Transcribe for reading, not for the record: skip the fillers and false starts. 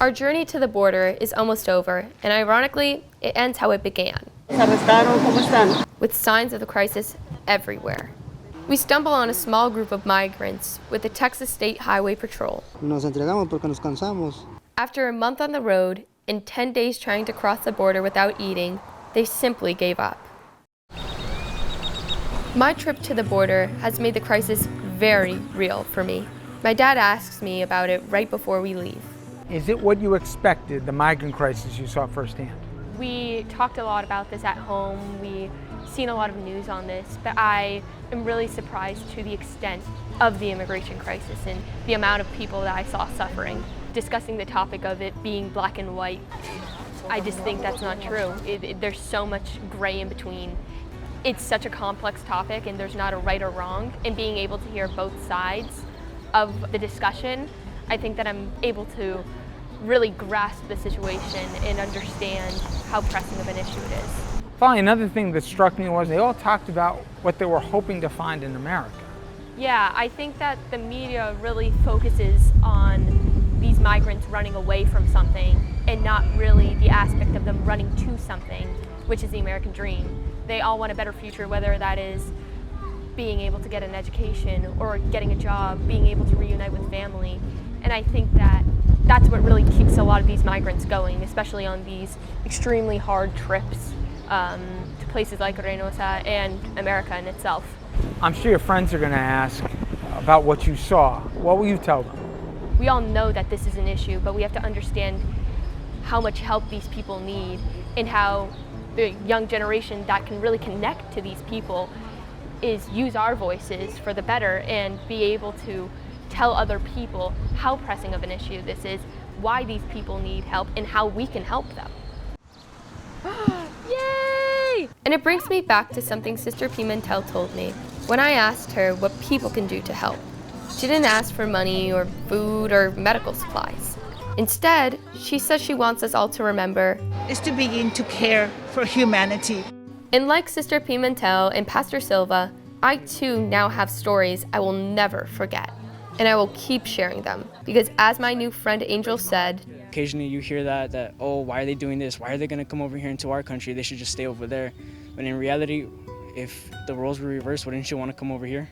Our journey to the border is almost over, and ironically, it ends how it began, with signs of the crisis everywhere. We stumble on a small group of migrants with the Texas State Highway Patrol. Nos entregamos porque nos cansamos. After a month on the road and 10 days trying to cross the border without eating, they simply gave up. My trip to the border has made the crisis very real for me. My dad asks me about it right before we leave. Is it what you expected, the migrant crisis you saw firsthand? We talked a lot about this at home. We've seen a lot of news on this, but I am really surprised to the extent of the immigration crisis and the amount of people that I saw suffering. Discussing the topic of it being black and white, I just think that's not true. There's so much gray in between. It's such a complex topic and there's not a right or wrong, and being able to hear both sides of the discussion, I think that I'm able to really grasp the situation and understand how pressing of an issue it is. Finally, another thing that struck me was they all talked about what they were hoping to find in America. Yeah, I think that the media really focuses on these migrants running away from something and not really the aspect of them running to something, which is the American dream. They all want a better future, whether that is being able to get an education or getting a job, being able to reunite with family. And I think that that's what really keeps a lot of these migrants going, especially on these extremely hard trips to places like Reynosa and America in itself. I'm sure your friends are going to ask about what you saw. What will you tell them? We all know that this is an issue, but we have to understand how much help these people need and how the young generation that can really connect to these people is use our voices for the better and be able to tell other people how pressing of an issue this is, why these people need help, and how we can help them. Yay! And it brings me back to something Sister Pimentel told me when I asked her what people can do to help. She didn't ask for money or food or medical supplies. Instead, she says she wants us all to remember is to begin to care for humanity. And like Sister Pimentel and Pastor Silva, I too now have stories I will never forget. And I will keep sharing them, because as my new friend Angel said, occasionally you hear that, oh, why are they doing this? Why are they going to come over here into our country? They should just stay over there. But in reality, if the roles were reversed, wouldn't you want to come over here?